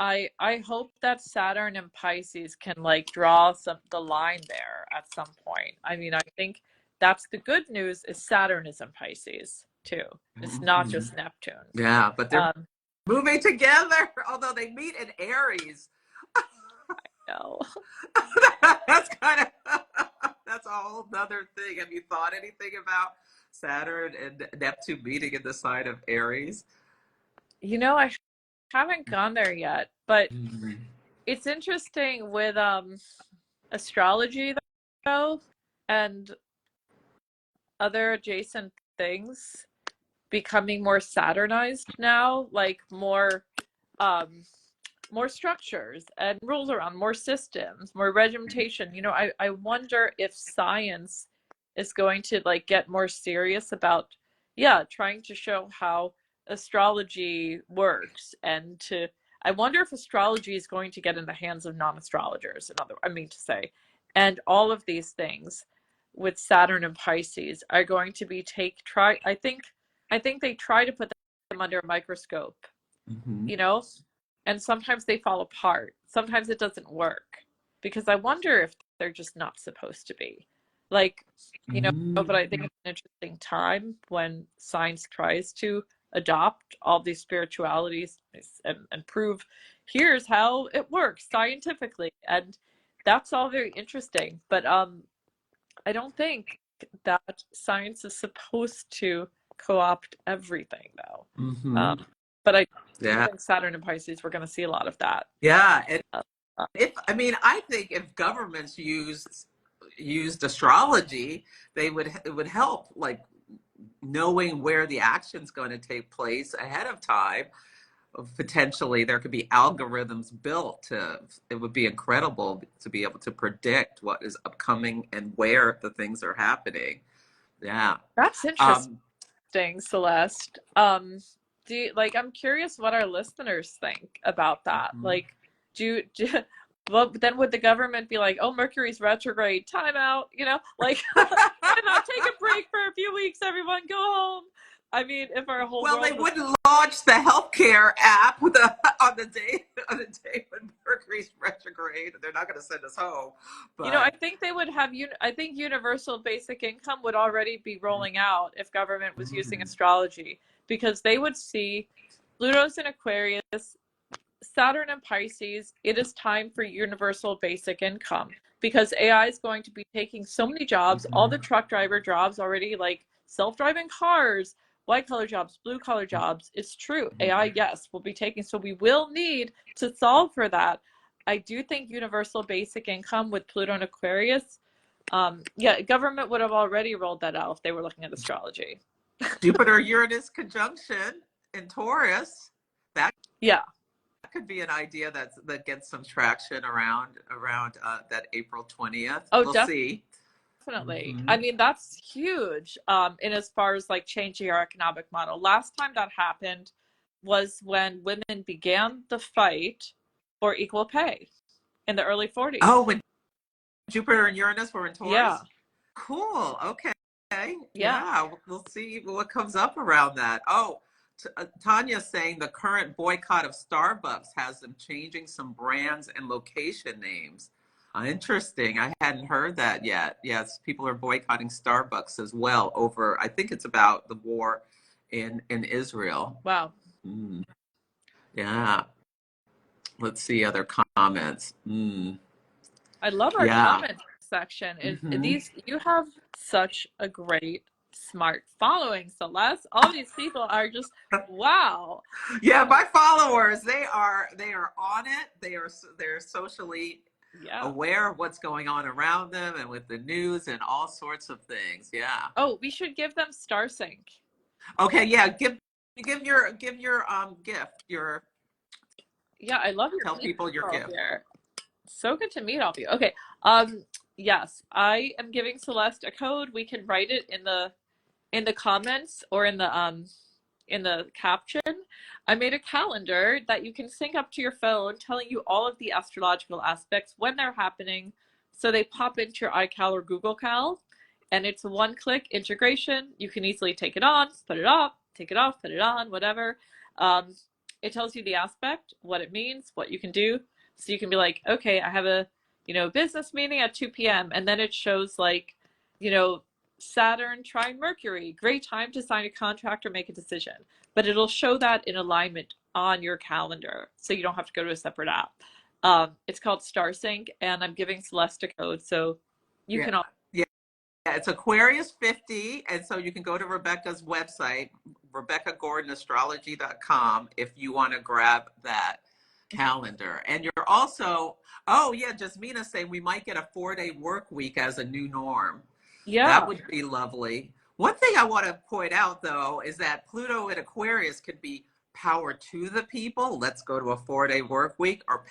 I hope that Saturn and Pisces can like draw the line there at some point. I mean, I think that's the good news is Saturn is in Pisces too. It's not Mhm. just Neptune. Yeah, but they're Um, moving together, although they meet in Aries. no. That's kind of that's a whole nother thing. Have you thought anything about Saturn and Neptune meeting in the sign of Aries? You know, I haven't gone there yet, but Mhm. it's interesting with astrology though and other adjacent things becoming more Saturnized now, like um more structures and rules around, more systems, more regimentation. You know, I wonder if science is going to like get more serious about, yeah, trying to show how astrology works and to, I wonder if astrology is going to get in the hands of non-astrologers, another, I mean to say, and all of these things with Saturn and Pisces are going to be I think they try to put them under a microscope, Mhm. you know, and sometimes they fall apart. Sometimes it doesn't work because I wonder if they're just not supposed to be. Like, you know, but I think Mhm. it's an interesting time when science tries to adopt all these spiritualities and prove here's how it works scientifically. And that's all very interesting. But I don't think that science is supposed to co-opt everything though. Mhm. But I do Yeah. think Saturn and Pisces, we're going to see a lot of that. Yeah, and Uh, if I mean, I think if governments used astrology, it would help like knowing where the action's going to take place ahead of time. Potentially, there could be algorithms built to. It would be incredible to be able to predict what is upcoming and where the things are happening. Yeah. that's interesting, Um, Celeste. Like I'm curious what our listeners think about that. mhm. Like, do well, then would the government be like, "Oh, Mercury's retrograde, time out," you know? Like, why not take a break for a few weeks, everyone, go home. I mean, if our whole Well, they world was, wouldn't launch the healthcare app on the day when Mercury's retrograde. They're not going to send us home, you know, I but think they would have I think universal basic income would already be rolling out if government was using Mhm. astrology because they would see Pluto's in Aquarius, Saturn and Pisces, it is time for universal basic income because AI is going to be taking so many jobs, all the Mhm. truck driver jobs already, like self-driving cars, white collar jobs, blue collar jobs. It's true. AI, yes, will be taking. So we will need to solve for that. I do think universal basic income with Pluto and Aquarius, yeah, government would have already rolled that out if they were looking at astrology. Jupiter Uranus conjunction in Taurus. That Yeah. could be an idea that gets some traction around that April 20th. Oh, We'll see. Definitely. Hmm. I mean, that's huge. In as far as like changing our economic model. Last time that happened was when women began the fight for equal pay in the early Oh, 40s. when Jupiter and Uranus were in Yeah. Taurus? Cool. Okay. Yeah. Yeah, we'll see what comes up around that. Oh, Tanya's saying the current boycott of Starbucks has them changing some brands and location names. Interesting. I hadn't heard that yet. Yes, people are boycotting Starbucks as well over, I think it's about the war in Israel. Wow. Mm, yeah. Let's see other comments. I love our Yeah. comment section. Hmm. These you have such a great smart following, Celeste. All these people are just wow. Yeah, my followers, they are on it. They're socially Yeah. aware of what's going on around them and with the news and all sorts of things. Yeah. Oh, we should give them Star Sync. Okay, yeah, give your gift, your Yeah, I love your tell people your people gift. here. So good to meet all of you. Okay. Um, yes, I am giving Celeste a code. We can write it in the comments or in the caption. I made a calendar that you can sync up to your phone telling you all of the astrological aspects when they're happening. So they pop into your iCal or Google Cal, and it's a one-click integration. You can easily take it on, put it off, take it off, put it on, whatever. Um, it tells you the aspect, what it means, what you can do. So you can be like, okay, I have a business meeting at 2 p.m. and then it shows like, you know, Saturn trine Mercury, great time to sign a contract or make a decision. But it'll show that in alignment on your calendar, so you don't have to go to a separate app. It's called StarSync, and I'm giving Celeste a code, so you Yeah. can all. Yeah, it's Aquarius 50, and so you can go to Rebecca's website, RebeccaGordonAstrology.com, if you want to grab that calendar. And you're also, oh yeah, Jasmina saying we might get a 4-day work week as a new norm. Yeah, That would be lovely. One thing I want to point out, though, is that Pluto in Aquarius could be power to the people. Let's go to a 4-day work week, or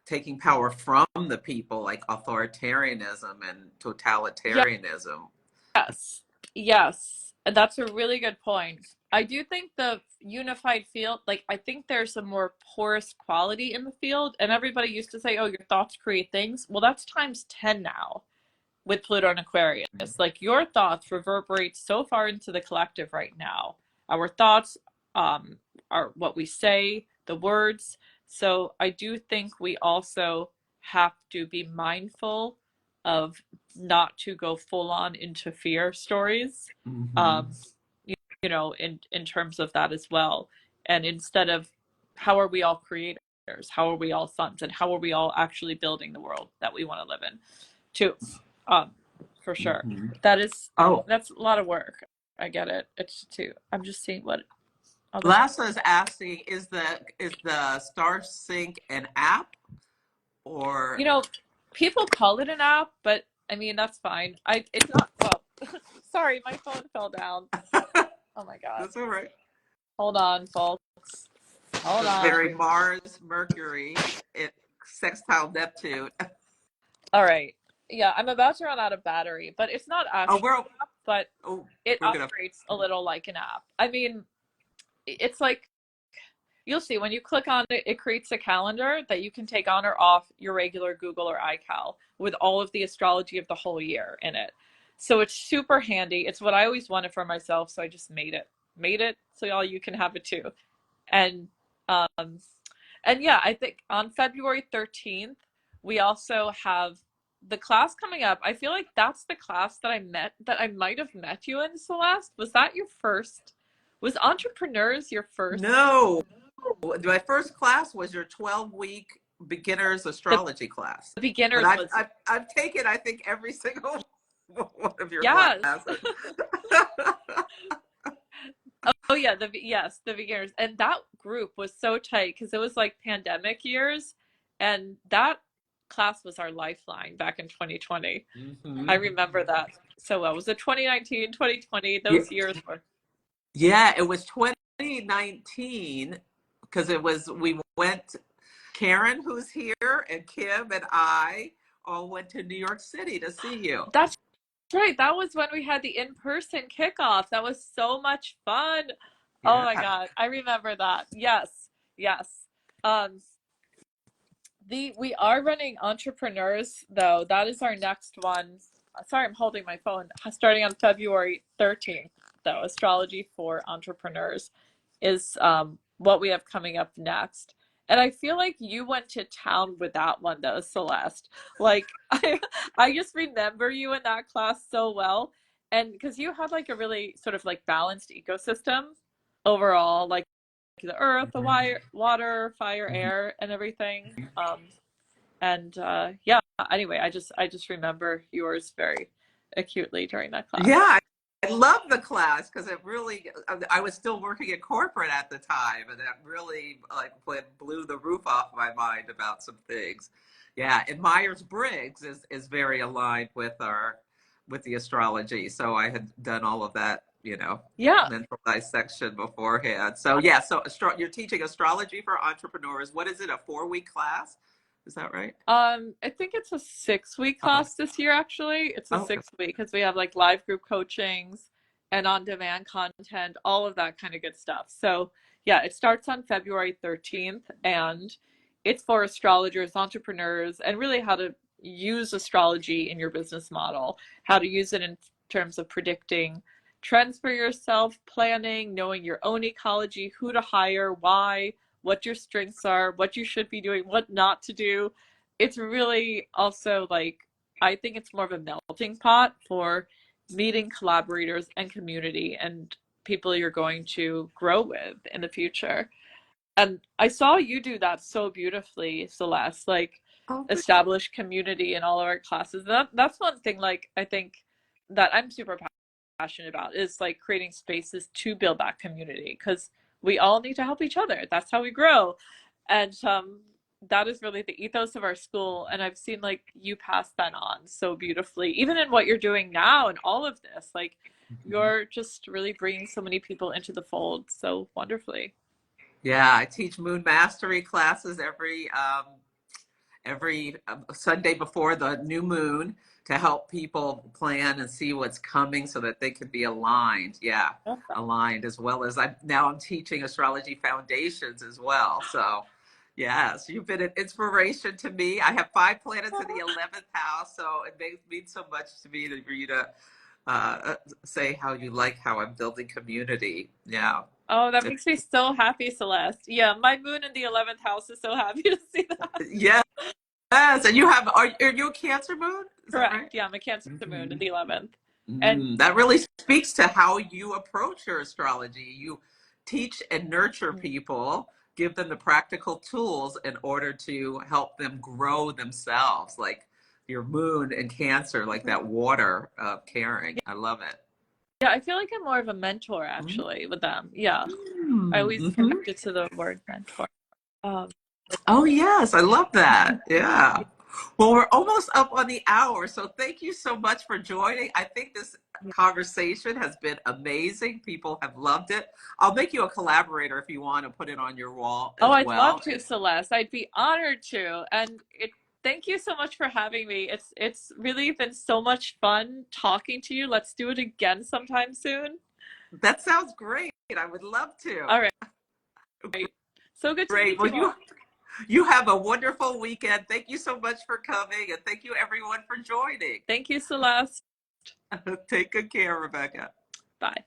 taking power from the people, like authoritarianism and totalitarianism. yes, yes, and that's a really good point. I do think the unified field, like I think there's a more porous quality in the field, and everybody used to say, "Oh, your thoughts create things." Well, that's times 10 now with Pluto and Aquarius. Like your thoughts reverberate so far into the collective right now. Our thoughts um, are what we say, the words. So I do think we also have to be mindful of not to go full on into fear stories. Mm-hmm. Um, in terms of that as well. And instead of how are we all creators? How are we all sons? And how are we all actually building the world that we want to live in? Too. Um, for sure. Mm-hmm. That is Oh, that's a lot of work. I get it. It's too. I'm just seeing what other. Lassa is asking, is the Star Sync an app or? You know, people call it an app, but I mean that's fine. It's not. Well, sorry, my phone fell down. Oh my god. That's all right. Hold on, folks. Hold It's on. very Mars, Mercury, it sextile Neptune. All right. Yeah, I'm about to run out of battery, but it's not Oh, actually we're an app, but oh it we're gonna. operates a little like an app. I mean, it's like you'll see when you click on it, it creates a calendar that you can take on or off your regular Google or iCal with all of the astrology of the whole year in it. So it's super handy. It's what I always wanted for myself, so I just made it. Made it so y'all you can have it too. And um and yeah, I think on February 13th, we also have the class coming up. I feel like that's the class that I might have met you in, Celeste. Was that your first? Was entrepreneurs your first? No, my first class was your 12-week beginners The astrology class, but beginners I've was I've, I've taken I think every single one of your yes. classes. Oh yeah, the beginners. And that group was so tight because it was like pandemic years and that class was our lifeline back in 2020. I Hmm. remember that so well. Was it 2019, 2020? Yeah, Those years were. yeah, it was 2019 because we went. Karen, who's here, and Kim and I all went to New York City to see you. That's right. That was when we had the in-person kickoff. That was so much fun. Oh Yeah. my God. I remember that. Yes. Yes. Um, we are running entrepreneurs though. That is our next one. Sorry, I'm holding my phone. Starting on February 13th, though, Astrology for Entrepreneurs is what we have coming up next. And I feel like you went to town with that one though, Celeste. Like I just remember you in that class so well. And because you had like a really sort of like balanced ecosystem overall, like the earth, the water, fire, air, and everything. And yeah, anyway, I just remember yours very acutely during that class. Yeah, I love the class because it really, I was still working at corporate at the time, and that really like blew the roof off my mind about some things. Yeah, and Myers-Briggs is very aligned with with the astrology. So I had done all of that, Yeah. mental dissection beforehand. So yeah, so you're teaching astrology for entrepreneurs. What is it, a 4-week class? Is that right? I think it's a 6 week Oh, class this year, actually. It's a oh, 6 week because we have like live group coachings and on-demand content, all of that kind of good stuff. So yeah, it starts on February 13th and it's for astrologers, entrepreneurs, and really how to use astrology in your business model, how to use it in terms of predicting trends for yourself, planning, knowing your own ecology, who to hire, why, what your strengths are, what you should be doing, what not to do. It's really also like, I think it's more of a melting pot for meeting collaborators and community and people you're going to grow with in the future. And I saw you do that so beautifully, Celeste, like oh, establish community in all of our classes. That's one thing like I think that I'm super passionate about is like creating spaces to build that community because we all need to help each other. That's how we grow. And that is really the ethos of our school. And I've seen like you pass that on so beautifully, even in what you're doing now and all of this. Like you're just really bringing so many people into the fold so wonderfully. yeah, I teach moon mastery classes every Sunday before the new moon to help people plan and see what's coming so that they can be aligned. Yeah, aligned, as well as I'm teaching astrology foundations as well. So yes, you've been an inspiration to me. I have 5 planets in the 11th house, so it means so much to me for you to say how you like how I'm building community. Yeah. Oh, that makes me so happy, Celeste. Yeah, my moon in the 11th house is so happy to see that. Yes, yes, and are you a Cancer moon? Is that Correct. right? Yeah, my Cancer moon in the 11th. And That really speaks to how you approach your astrology. You teach and nurture people, give them the practical tools in order to help them grow themselves, like your moon and Cancer, like that water of caring. I love it. yeah, I feel like I'm more of a mentor actually with them. Yeah, I always Mm-hmm. connected to the word mentor. Um, Oh, yes, I love that. Yeah. Well, we're almost up on the hour, so thank you so much for joining. I think this conversation has been amazing. People have loved it. I'll make you a collaborator if you want to put it on your wall oh, as I'd love well. to, Celeste. I'd be honored to. And thank you so much for having me. It's really been so much fun talking to you. Let's do it again sometime soon. That sounds great. I would love All to. right. So good to Great. meet Well, you all. you have a wonderful weekend. Thank you so much for coming, and thank you everyone for joining. Thank you, Celeste. Take good care, Rebecca. Bye.